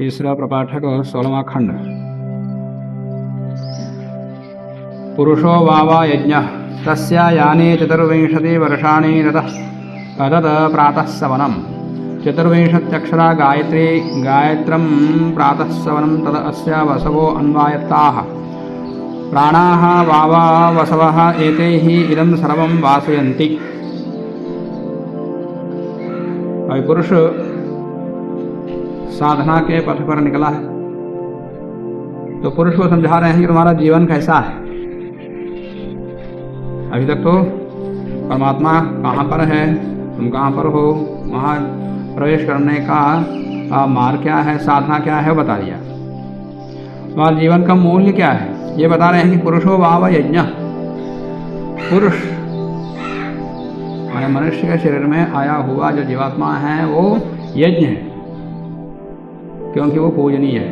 तीसरा प्रपाठक 16वां खंड। पुरुषो वावा यज्ञः तस्या यानि 24 वर्षाणि रतः तदत् प्रातः सवनं 24 गायत्री गायत्रं प्रातः सवनं तद अस्या वसवो अन्वायत्ताः प्राणाः वावा वसवः एते हि इदं सर्वं वासयन्ति। अभी पुरुष साधना के पथ पर निकला है तो पुरुष को समझा रहे हैं कि तुम्हारा जीवन कैसा है। अभी तक तो परमात्मा कहाँ पर है, तुम कहाँ पर हो, वहाँ प्रवेश करने का मार्ग क्या है, साधना क्या है, बता दिया। तुम्हारे जीवन का मूल्य क्या है ये बता रहे हैं कि पुरुषो वाव यज्ञ। पुरुष माने मनुष्य के शरीर में आया हुआ जो जीवात्मा है वो यज्ञ है, क्योंकि वो पूजनीय है।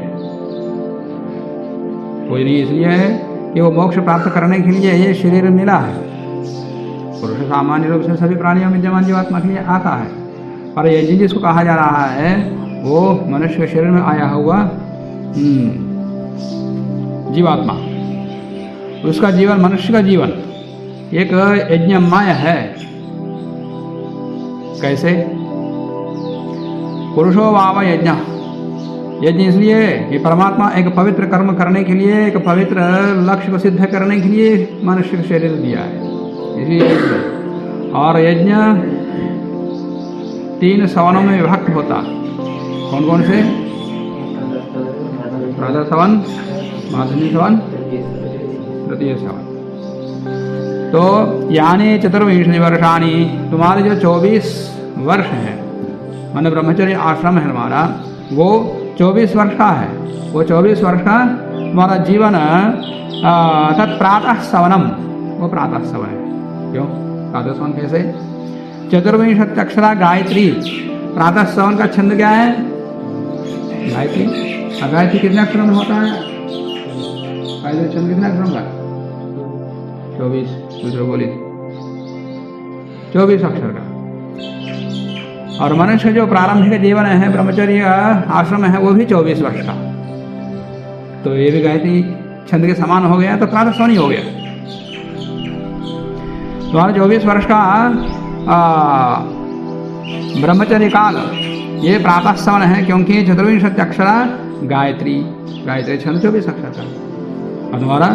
पूजनीय इसलिए है कि वो मोक्ष प्राप्त करने के लिए ये शरीर मिला है। पुरुष सामान्य रूप से सभी प्राणियों में विद्यमान जीवात्मा के लिए आता है, पर यज्ञ जिसको कहा जा रहा है वो मनुष्य के शरीर में आया हुआ जीवात्मा। उसका जीवन, मनुष्य का जीवन एक यज्ञमय है। कैसे? पुरुषो वाव यज्ञ। यज्ञ इसलिए कि परमात्मा एक पवित्र कर्म करने के लिए, एक पवित्र लक्ष्य को सिद्ध करने के लिए मनुष्य को शरीर दिया है, इसलिए यज्ञ। और यज्ञ 3 सवनों में विभक्त होता। कौन कौन से? प्रातः सवन, माध्यमिक सवन, तृतीय सवन। तो यानी 24 वर्षाणी, तुम्हारे जो 24 वर्ष है, माने ब्रह्मचर्य आश्रम है हमारा, वो 24 वर्ष का है। वो 24 वर्ष का तुम्हारा जीवन तत् प्रातः सवनम, वो प्रातः सवन है। क्यों प्रातः सवन? कैसे? 24 अक्षरा गायत्री। प्रातः सवन का छंद क्या है? गायत्री। गायत्री कितने अक्षरों में होता है? पहले छंद कितने अक्षरों का? 24। दूसरे बोलिए 24 अक्षर का। और मनुष्य जो प्रारंभिक जीवन है, ब्रह्मचर्य आश्रम है, वो भी 24 वर्ष का। तो ये भी गायत्री छंद के समान हो गया, तो प्रातः सवन ही हो गया। तुम्हारा 24 वर्ष का ब्रह्मचर्य काल ये प्रातः सवन है, क्योंकि 24 अक्षरा गायत्री। गायत्री छंद 24 अक्षर का, और तुम्हारा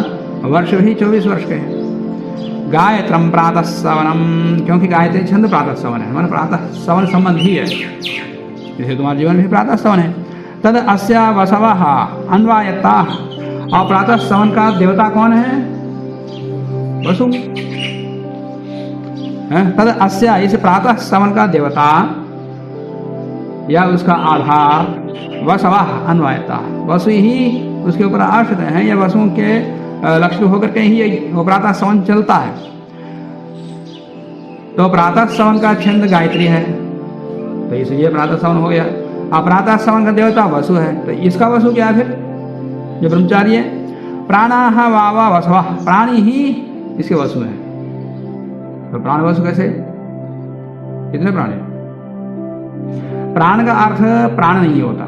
वर्ष भी 24 वर्ष के हैं। गायत्रम प्रातः सवनम, क्योंकि गायत्री छंद प्रातः सवन है, माने प्रातः सवन संबंधी है, इसलिए तुम्हारा जीवन भी प्रातः सवन है। तद अस्या वसवः अन्वायत्ताः। और प्रातः सवन का देवता कौन है? वसु। तद अस्या, इस प्रातः सवन का देवता या उसका आधार वसवः अन्वायत्ताः, वसु ही उसके ऊपर आश्रित हैं, या वसुओं के लक्ष्य होकर के ही वो प्रातः सवन चलता है। तो प्रातः सवन का छंद गायत्री है, तो इसलिए प्रातः सवन हो गया। अब प्रातः सवन का देवता वसु है, तो इसका वसु क्या है फिर? जो ब्रह्मचारी है। प्राणाः वावा वसवः, प्राणी ही इसके वसु है। तो प्राण वसु कैसे? कितने प्राण है? प्राण का अर्थ प्राण नहीं होता,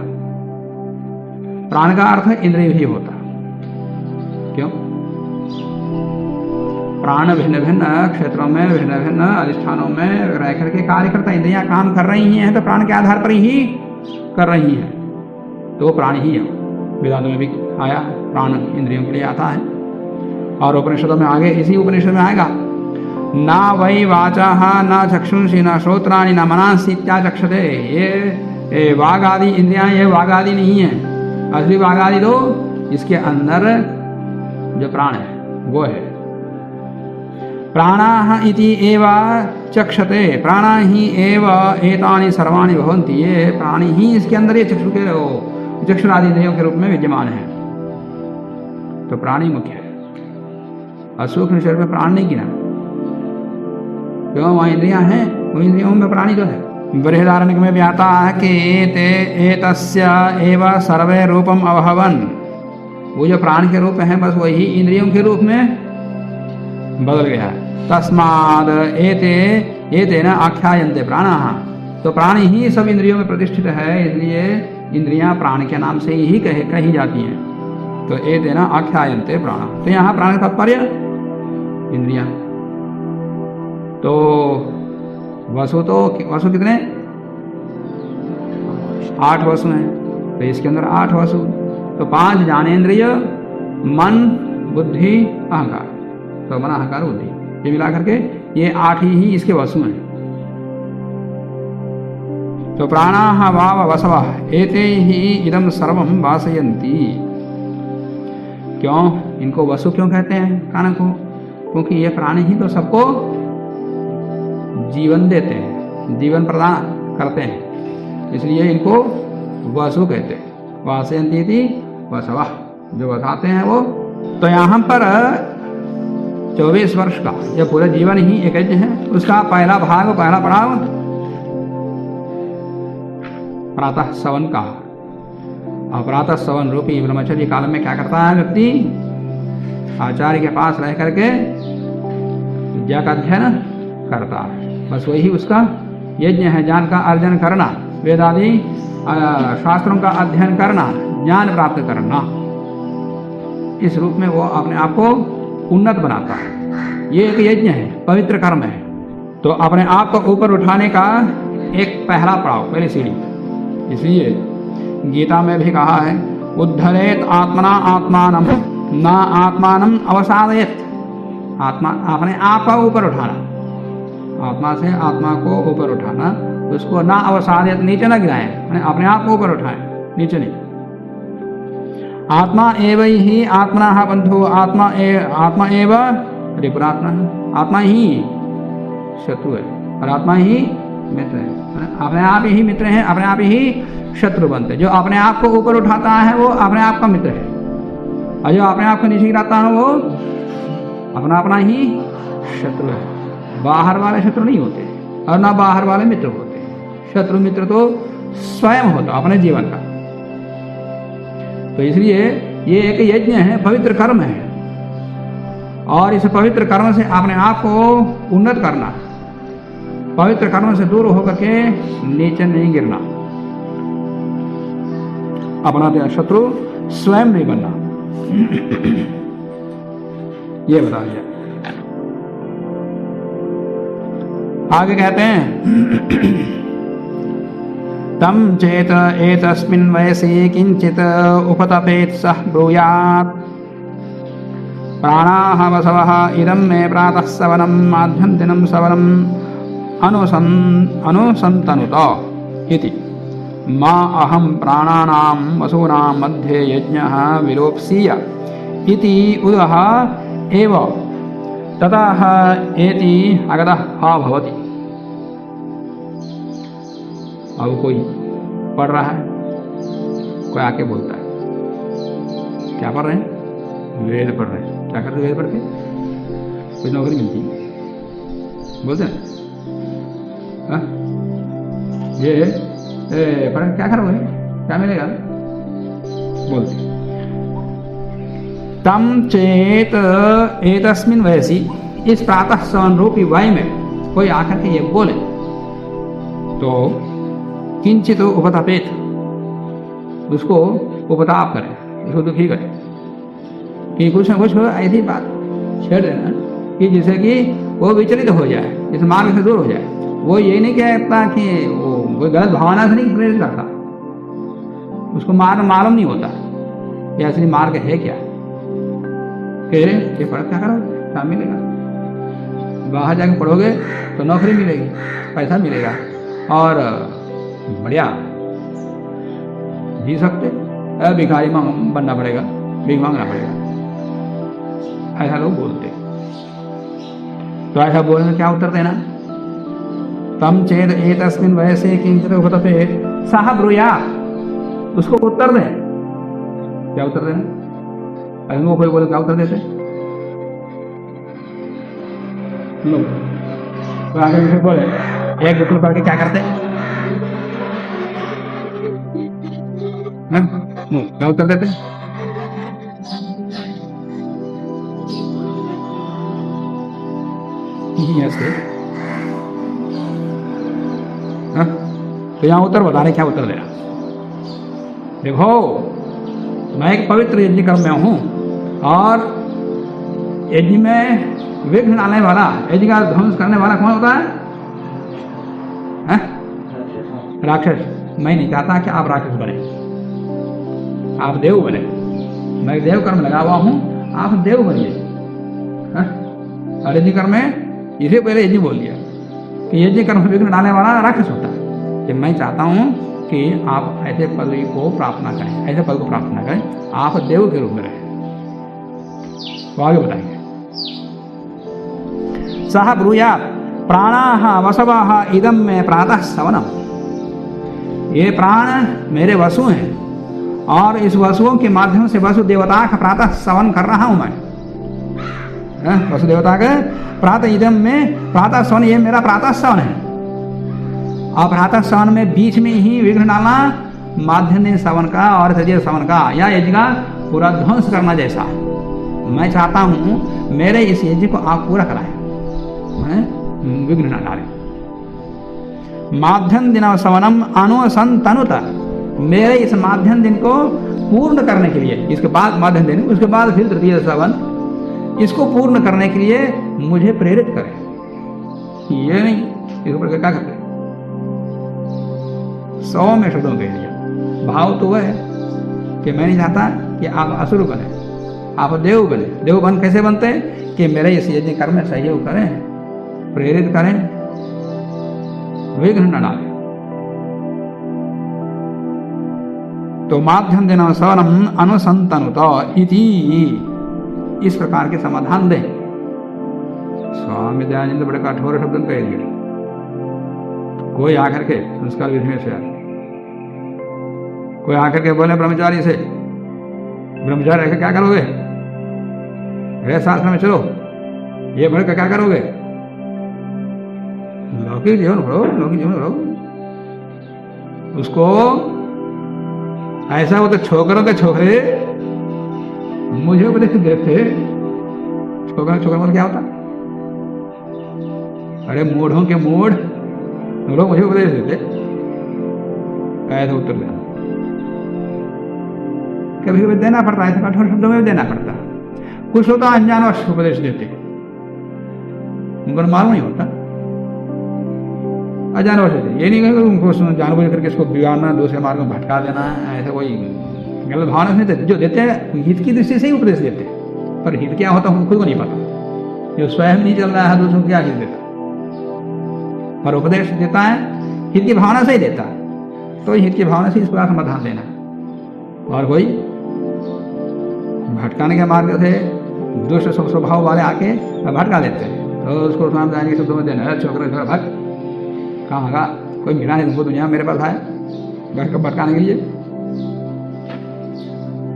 प्राण का अर्थ इंद्रिय भी होता। क्यों? प्राण भिन्न भिन्न क्षेत्रों में, भिन्न भिन्न अधिष्ठानों में रह करके कार्य करता। इंद्रियां काम कर रही हैं तो प्राण के आधार पर ही कर रही हैं, तो वो प्राण ही है। वेदांतों में भी आया, प्राण इंद्रियों के लिए आता है। और उपनिषदों में आगे, इसी उपनिषद में आएगा, ना वै वाचाः न चक्षुंषि न श्रोत्राणि न मनांसि इत्याचक्षते। ये वाग आदि इंद्रियां, ये वाग आदि नहीं है। असली वाग आदि तो इसके अंदर जो प्राण है वो है। प्राणाः इति एव चक्षते, प्राणा ही एव एतानि सर्वाणि भवन्ति। ये प्राणी ही इसके अंदर ये चक्षुरादि इंद्रियों के रूप में विद्यमान है। तो प्राणी मुख्य है, और सूक्ष्म शरीर में प्राण नहीं गिना, क्यों? वहाँ इंद्रियां हैं, वो इंद्रियों में प्राणी तो है। बृहदारण्यक में भी आता है कि ते एतस्य एव सर्वे रूपम अभवन्। वो जो प्राण के रूप है, बस वही इंद्रियों के रूप में बदल गया है। तस्माद् एते न आख्यायन्ते प्राणाः। तो प्राण ही सब इंद्रियों में प्रतिष्ठित है, इसलिए इंद्रियां प्राण के नाम से ही कही जाती हैं। तो ए देना आख्यायन्ते प्राण, तो यहाँ प्राण का तात्पर्य इंद्रियां। तो वसु कितने? 8 वसु हैं, तो इसके अंदर 8 वसु। तो 5 ज्ञानेन्द्रिय, मन, बुद्धि, अहंकार, तो मन अहंकार बुद्धि, ये मिला करके ये 8 ही इसके वसु हैं। तो प्राणाः वाव वसवः एते ही इदं सर्वं वासयन्ति। क्यों इनको वसु क्यों कहते हैं प्राण को? क्योंकि ये प्राण ही तो सबको जीवन देते हैं, जीवन प्रदान करते हैं, इसलिए इनको वसु कहते हैं। वासयन्ति इति वसवः, जो बताते हैं वो। तो यहाँ पर 24 वर्ष का यह पूरा जीवन ही एक यज्ञ है। उसका पहला भाग, पहला पड़ाव प्रातः सवन का। और प्रातः सवन रूपी ब्रह्मचर्य काल में क्या करता है व्यक्ति? आचार्य के पास रह करके विद्या का अध्ययन करता है। बस वही उसका यज्ञ है, ज्ञान का अर्जन करना, वेद आदि शास्त्रों का अध्ययन करना, ज्ञान प्राप्त करना। इस रूप में वो अपने आप को उन्नत बनाता है। ये एक यज्ञ है, पवित्र कर्म है। तो अपने आप को ऊपर उठाने का एक पहला पड़ाव, पहली सीढ़ी। इसलिए गीता में भी कहा है, उद्धरेत आत्मना आत्मानम न आत्मानम अवसादयेत। आत्मा अपने आप का ऊपर उठाना, आत्मा से आत्मा को ऊपर उठाना, उसको ना अवसादयेत, नीचे न गिराएं, अपने आप को ऊपर उठाएं, नीचे नहीं। आत्मा एव ही आत्मना बंधु, आत्मा एव रिपुरात्मा, आत्मा ही शत्रु है और आत्मा ही मित्र है। अपने आप ही मित्र हैं, अपने आप ही शत्रु बनते। जो अपने आप को ऊपर उठाता है वो अपने आप का मित्र है, और जो अपने आप को नीचे गिराता है वो अपना अपना ही शत्रु है। बाहर वाले शत्रु नहीं होते और ना बाहर वाले मित्र होते। शत्रु मित्र तो स्वयं होता अपने जीवन का। तो इसलिए ये एक यज्ञ है, पवित्र कर्म है, और इस पवित्र कर्म से अपने आप को उन्नत करना, पवित्र कर्म से दूर होकर के नीचे नहीं गिरना, अपना शत्रु स्वयं नहीं बनना। ये बता दिया। आगे कहते हैं, तम चेत एतस्मिन् वयसि किंचित उपतपेत सः ब्रूयात् प्राणाः वसवः इदं मे प्रातः सवनम् माध्यन्तिनं सवनम् अनुसन्तनुत इति मा अहं प्राणानां वसूनां मध्ये यज्ञः विलोप्सीय इति उदः एव ततः एति अगतः हा भवति। अब कोई पढ़ रहा है, कोई आके बोलता है, क्या पढ़ रहे हैं? वेद पढ़ रहे हैं। क्या करते वेद पढ़ के? कोई नौकरी मिलती है, बोलते हैं ये पढ़ क्या करोगे, क्या मिलेगा? बोलते तम चेत एतस्मिन् वयसि, इस प्रातः सवन रूपी वय में कोई आकर के ये बोले तो किंचित उपतापेत, उसको उपताप करे, उसको दुखी करे, कि कुछ न कुछ ऐसी बात छेड़ देना कि जिससे कि वो विचलित हो जाए, इस मार्ग से दूर हो जाए। वो ये नहीं कहता कि वो कोई गलत भावना से नहीं प्रेरित करता, उसको मार्ग मालूम नहीं होता ये असली मार्ग है क्या। कह रहे ये पढ़ क्या करोगे, क्या मिलेगा? बाहर जाके पढ़ोगे तो नौकरी मिलेगी, पैसा मिलेगा और बढ़िया जी सकते, भिखारी बनना पड़ेगा, भीख मांगना पड़ेगा, ऐसा लोग बोलते। तो ऐसा बोलने में क्या उत्तर देना? तम चेद एतस्मिन् वयसे किंचित उपतपेत सः ब्रूयात्, उसको उत्तर दें। क्या उत्तर देना? अगर वो कोई बोले क्या उत्तर देते? लो तो आगे फिर बोले एक बुकल पढ़ के क्या करते? क्या उत्तर देते? ऐसे तो यहाँ उत्तर बता रहे, क्या उत्तर देना? देखो, मैं एक पवित्र यज्ञ कर्म में हूँ और यज्ञ में विघ्न डालने वाला, यज्ञ का ध्वंस करने वाला कौन होता है? राक्षस। मैं नहीं चाहता कि आप राक्षस बने, आप देव बने। मैं देव कर्म लगा हुआ हूँ, आप देव बनिए। और यज्ञ कर्म में इसे पहले यज्ञ बोल दिया कि यज्ञ कर्म में विघ्न डालने वाला राक्षस होता है। कि मैं चाहता हूँ कि आप ऐसे पद को प्राप्त ना करें, ऐसे पद को प्राप्त ना करें, आप देव के रूप में रहें। तो आगे बताएंगे। सह ब्रूयात् प्राणाः वसवः इदं में प्रातः सवनम। ये प्राण मेरे वसु हैं और इस वसुओं के माध्यम से वसु देवता का प्रातः सवन कर रहा हूं मैं। वसु देवता का प्रातः इदम में प्रातः सवन, ये मेरा प्रातः सवन है। और प्रातः सवन में बीच में ही विघ्न डालना, माध्यम सवन का और तृतीय सवन का या यज्ञ का पूरा ध्वंस करना जैसा मैं चाहता हूं, मेरे इस यज्ञ को आप पूरा कराएं, विघ्न न डालें। माध्यम दिन सवनम अनुसंतनुत, मेरे इस माध्यम दिन को पूर्ण करने के लिए, इसके बाद माध्यम दिन, उसके बाद फिर तृतीय सवन, इसको पूर्ण करने के लिए मुझे प्रेरित करें। ये नहीं, इसके ऊपर क्या करते? 100 में शब्दों कह दिया। भाव तो वह है कि मैं नहीं चाहता कि आप असुर बने, आप देव बने। देव बन कैसे बनते हैं? कि मेरे इस यज्ञ कर्म में सहयोग करें, प्रेरित करें, विघ्न न डालें। तो माध्यम देना सवनम अनुसंतनुत इति, इस प्रकार के समाधान दें। स्वामी दयानंद बड़े कठोर शब्द कह दिए। कोई आकर के संस्कार विधि में से कोई आकर के बोले ब्रह्मचारी से, ब्रह्मचारी रहकर क्या करोगे? शास्त्र में चलो, ये भर कर क्या करोगे? लौकिक जीवन भरो, लौकिक जीवन भरो। उसको ऐसा होता, छोकरों के छोकरे मुझे उपदेश देते। छोकरा छोकरा मतलब क्या होता? अरे मूढ़ों के मूढ़ लोग मुझे उपदेश देते, ऐसा उत्तर देना। कभी कभी देना पड़ता है, कठोर शब्दों में भी देना पड़ता है। कुछ होता अनजानवश उपदेश देते, उनको मालूम नहीं होता, अजानवश देते। ये नहीं कि उनको जानबूझ करके इसको बिगाड़ना, दूसरे मार्ग में भटका देना, ऐसा कोई गलत भावना नहीं देते। जो देते हैं हित की दृष्टि से ही उपदेश देते हैं, पर हित क्या होता है उनको खुद को नहीं पता। जो स्वयं नहीं चल रहा है, दूसरों को क्या हित देता, पर उपदेश देता है हित की भावना से ही देता है। तो हित की भावना से इस प्रकार समाधान देना। और कोई भटकाने के मार्ग से दुष्ट स्वभाव वाले आके भटका देते हैं, तो उसको स्वामी जाने के शब्दों में देना, छोकरा भट कहाँ का कोई मिला है तुमको दुनिया मेरे पास आए भटकाने के लिए।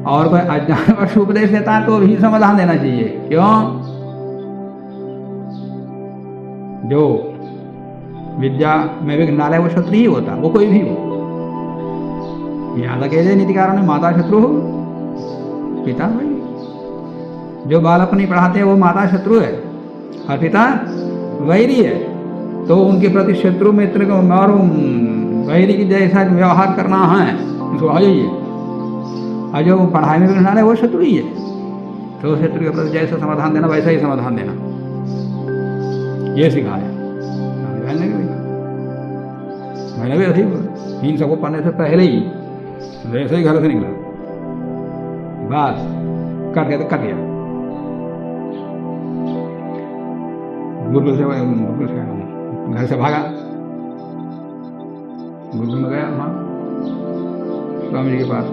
और कोई अज्ञानवश उपदेश देता है तो भी समाधान देना चाहिए। क्यों? जो विद्या में विघ्न डाले वो शत्रु ही होता, वो कोई भी हो। यहाँ तक कह दे नीतिकारों ने, माता शत्रु हो पिता भाई। जो बालक नहीं पढ़ाते वो माता शत्रु है और पिता वैरी है। तो उनके प्रति शत्रु मित्र को और वैरी की जैसा व्यवहार करना है उसको आ जाइए। और जो पढ़ाई में विघ्न डाले वो शत्रु ही है। तो शत्रु के प्रति जैसा समाधान देना वैसा ही समाधान देना, ये सिखाया। मैंने भी ऐसे ही इन सबको पढ़ने से पहले ही वैसे ही घर से निकला, बस कर दिया तो कर दिया। गुरुकुल से घर से भागा, गुरुकुल में गया वहाँ स्वामी जी के पास।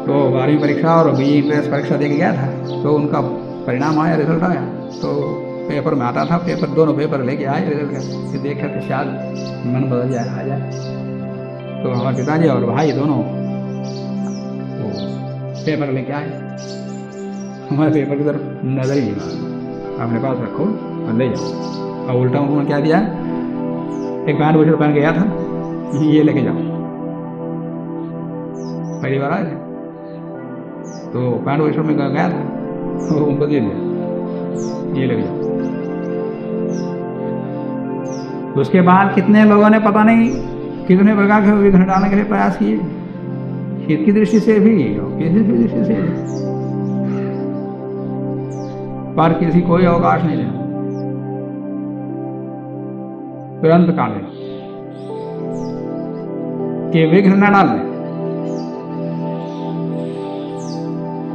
तो 12वीं परीक्षा और BE परीक्षा दे के गया था, तो उनका परिणाम आया, रिजल्ट आया। तो पेपर में आता था, पेपर दोनों पेपर लेके आए, रिजल्ट का देख कर शायद मन बदल जाए, आ जाए। तो हमारे पिताजी और भाई दोनों वो पेपर लेके आए। हमारे पेपर की तरफ नजर ही नहीं, अपने पास रखो और ले जाओ। और उल्टा उन्होंने क्या दिया, एक पैंट बुशर पहन गया था, ये लेके जाओ। पहली बार आए थे तो पैंट बुशर में गया था, तो उनको दे दिया, ये लेके जाओ। उसके बाद कितने लोगों ने पता नहीं कितने प्रकार के विघ्न डालने के लिए प्रयास किए, हित की दृष्टि से भी और किसी की दृष्टि से, पर किसी कोई अवकाश नहीं देना, तुरंत काट देना कि विघ्न न डालने।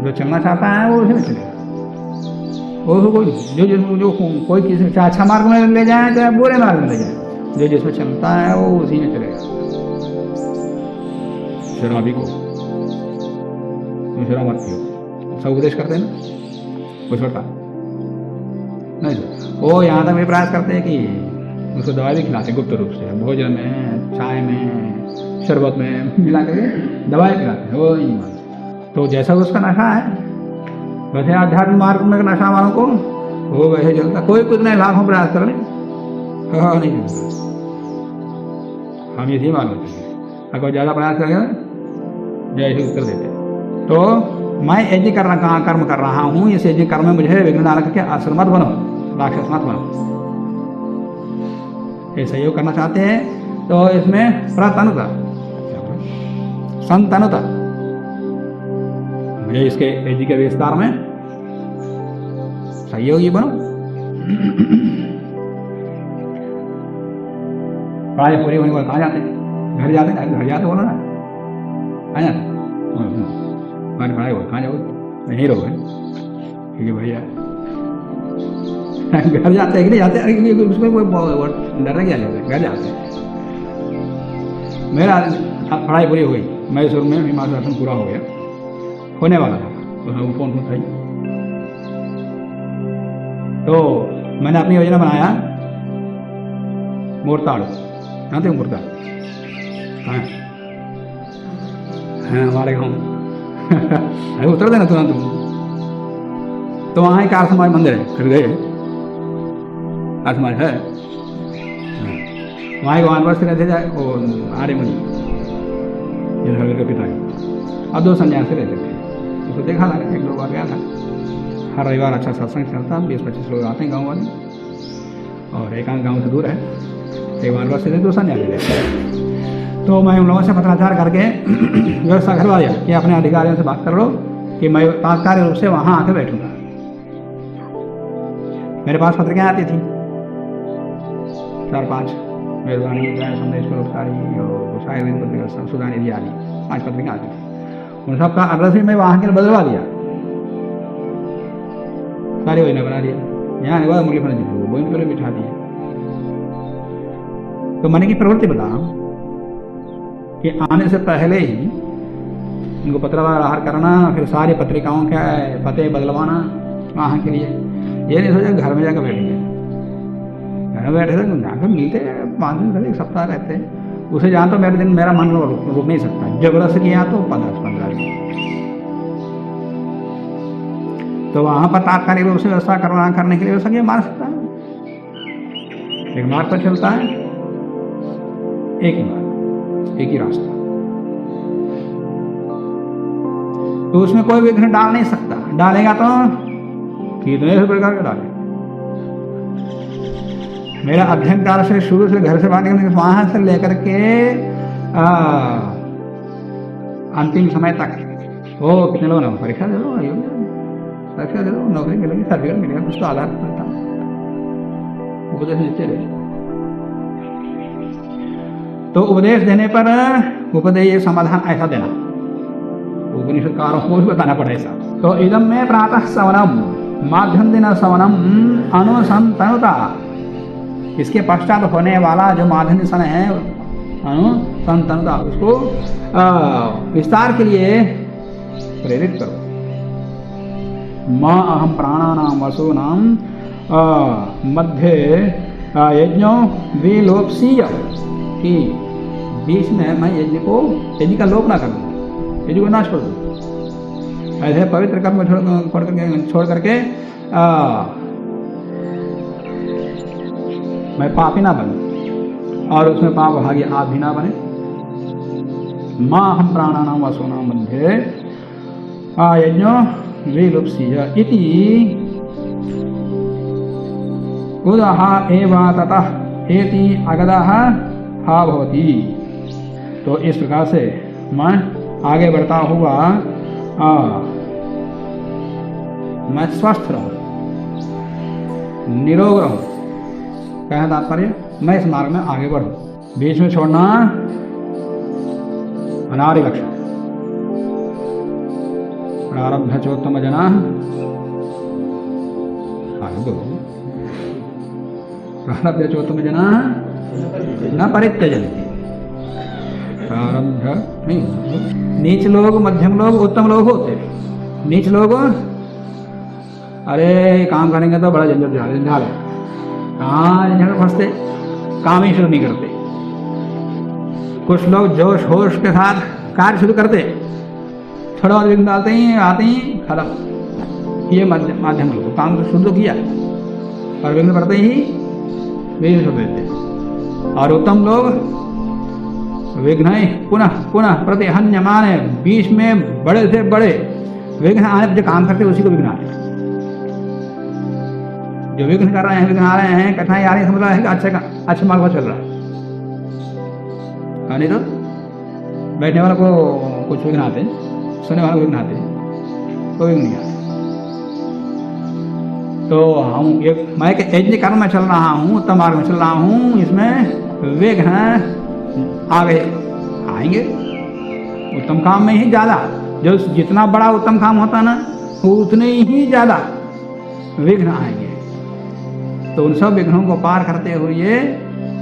जो चलना चाहता है वो उसी में चलेगा, वो कोई जो कोई किसी चाहे अच्छा मार्ग में ले जाए चाहे बुरे मार्ग में ले जाए, जो जिसमें चलता है वो उसी में चलेगा। शराबी को शराब मत पियो, सब उपदेश करते हैं ना, वो छोड़ता नहीं, वो यहाँ तक भी प्रयास करते हैं कि उसको दवाई भी खिलाते गुप्त रूप से, भोजन में, चाय में, शरबत में मिला करके दवाई खिलाते हैं, वो नहीं मानते। तो जैसा उसका नशा है वैसे आध्यात्मिक मार्ग में नशा वालों को वो वैसे चलता, कोई कुछ नहीं, लाखों प्रयास कर ले नहीं चलता। हम इसी मालूम होते हैं, अगर ज़्यादा प्रयास करेंगे जैसे उत्तर देते। तो मैं यज्ञ कर्म कर रहा हूँ, इस यज्ञ कर्म में मुझे विघ्न डाल करके असुर मत बनो, राक्षस मत बनो। ये सहयोग करना चाहते हैं तो इसमें प्रतनुता, संतनुता, मुझे इसके यज्ञ के विस्तार में सहयोगी बनो। पढ़ाई पूरी होने के बाद कहाँ जाते हैं? घर जाते हैं, घर जाते बोलो ना, कहाँ जाते? हमारी पढ़ाई हो कहाँ जाओगे? नहीं रहोगे, ठीक है भैया। घर जाते हैं कि नहीं जाते? अरे उसमें कोई डर क्या लेते, घर जाते हैं। मेरा पढ़ाई पूरी हो गई, मैसूर में हिमाचल दर्शन पूरा हो गया, होने वाला था, तो फोन था। तो मैंने अपनी योजना बनाया, मोरताड़, जानते हो मोरताड़? हाँ हाँ, हमारे गाँव अरे उतर देना तुरंत। तो वहाँ एक आर्समाज मंदिर है, फिर गए, आर्समाज है वहाँ एक वानप्रस्थ रहते जाए, वो आर्यमुनि जिनका के पिता है, अब 2 सन्यासी रहते थे। उसको देखा था, 1-2 बार गया था, हर रविवार अच्छा सत्संग चलता, 20-25 लोग आते हैं गाँव वाले, और एकांत गाँव से दूर है, एक वानप्रस्थ से 2 सन्यासी रहते हैं। तो मैं उन लोगों से पत्राचार करके व्यवस्था करवा दिया कि अपने अधिकारियों से बात कर लो कि मैं तात्कालिक रूप से वहाँ आके बैठूंगा। मेरे पास पत्रिकाएं आती थी 4-5, मेजबानी, संदेश, परोपकारी और शायद पत्रिका, सुधानी दी आदि 5 पत्रिका आती थी। उन सबका एड्रेस भी मैं वहाँ के लिए बदलवा दिया, सारी योजना बना दिया। यहाँ आने के बाद मुरली फंस वो इन बिठा दिए। तो मैंने की प्रवृत्ति बता रहा हूँ कि आने से पहले ही उनको पत्रव्यवहार करना, फिर सारी पत्रिकाओं के पते बदलवाना वहाँ के लिए। ये नहीं सोचा घर में जाकर बैठेंगे, घर में बैठे थे जाकर मिलते 5 दिन से 1 सप्ताह रहते, उसे जान तो मेरा मन रुक नहीं सकता, जबरदस्त किया तो 15 दिन। तो वहाँ पर तात्कालिक रूप से व्यवस्था करने के लिए व्यवस्था मार सकता है, एक मार्ग पर चलता है, एक ही मार्ग, एक ही रास्ता, तो उसमें कोई विघ्न डाल नहीं सकता। डालेगा तो कितने प्रकार के डाले। मेरा अध्ययन काल से शुरू से घर से बाहर निकलने वहां से लेकर के अंतिम समय तक, वो कितने लोग ना परीक्षा दे लो, परीक्षा दे लो, नौकरी मिलेगी, सर्टिफिकेट मिलेगा, कुछ तो आधार मिलता, उपदेश देते रहे। तो उपदेश देने पर उपदेश समाधान ऐसा देना, उपनिषदकारों को भी बताना पड़े ऐसा। तो इदम में प्रातः सवनम माध्यम दिन सवनम अनुसंतनुता, इसके पश्चात होने वाला जो माध्यम सन है अनुसंतनुता, उसको विस्तार के लिए प्रेरित करो। मां अहम प्राणानाम वसूनाम मध्य यज्ञो विलोपसीय, कि बीच में मैं यज्ञ का लोप ना करूँ, यज्ञ को नाश कर दूँ। ऐसे पवित्र कर्म छोड़ करके मैं पापी ना बनूं और उसमें पाप भागी आप भी ना बने। मां हम प्राणानाम वसूनाम मध्य यज्ञो विलुप्सीय इति उदहा एव ततः एति अगदः हा भवति। तो इस प्रकार से मैं आगे बढ़ता हुआ मैं स्वस्थ रहूं, निरोग रहूं, कहने तात्पर्य मैं इस मार्ग में आगे बढ़ूं। बीच में छोड़ना अनादि लक्षण। प्रारब्ध चोत्तम जना प्रारब्ध चोत्तम जना न परित्यजन्ति। प्रारब्ध नहीं, नीच लोग, मध्यम लोग, उत्तम लोग होते। नीच लोग अरे काम करेंगे तो बड़ा झंझट है, कहाँ झंझट फंसते, काम ही शुरू नहीं करते। कुछ लोग जोश होश के साथ कार्य शुरू करते, थोड़ा और विघ्न डालते ही आते ही खत्म। ये माध्यम लोग काम तो शुरू किया और विघ्न पड़ते ही विघ्न छोड़ देते। और उत्तम लोग विघ्न पुनः पुनः प्रतिहन्यमाने, बीच में बड़े से बड़े विघ्न आने, जो काम करते उसी को विघ्न आते। जो विघ्न कर रहे हैं, विघ्न आ रहे हैं, कठिनाई आ रही है, समझ रहा है कि अच्छे मार्ग पर चल रहा है। नहीं तो बैठने वाले को कुछ विघ्न आते, सुनने वाले को विघ्न आते, कोई विघ्न नहीं आते। तो हम मैं यज्ञ कर्म में चल रहा हूँ, उत्तम मार्ग में चल रहा हूँ, इसमें विघ्न आगे आएंगे। उत्तम काम में ही ज्यादा, जो जितना बड़ा उत्तम काम होता है ना, उतने ही ज्यादा विघ्न आएंगे। तो उन सब विघ्नों को पार करते हुए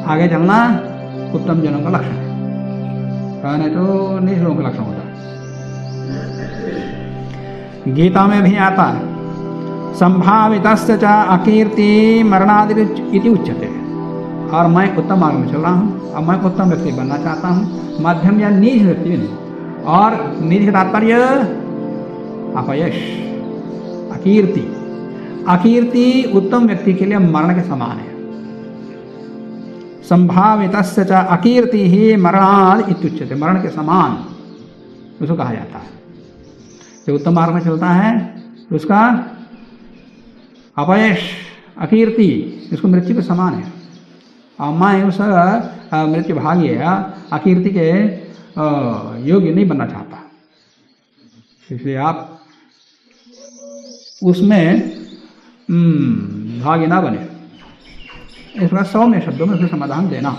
आगे चलना उत्तम जनों का लक्षण है, नहीं तो निष्ठुरों का लक्षण होता है। गीता में भी आता है, संभावितस्य च अकीर्ति मरणादि इति उच्यते। और मैं उत्तम मार्ग में चल रहा हूँ, अब मैं उत्तम व्यक्ति बनना चाहता हूँ, मध्यम या नीच व्यक्ति नहीं। और नीच का तात्पर्य अपयश, अकीर्ति। अकीर्ति उत्तम व्यक्ति के लिए मरण के समान है। संभावितस्य च अकीर्ति ही मरणादि इत्युच्यते, मरण के समान उसको कहा जाता है। जो उत्तम मार्ग में चलता है उसका अपयश, अकीर्ति, इसको मृत्यु के समान है। और मैं उस मृत्यु भाग्य या अकीर्ति के योग्य नहीं बनना चाहता, इसलिए आप उसमें भाग्य ना बने। इस प्रकार 100 में शब्दों में उसका समाधान देना।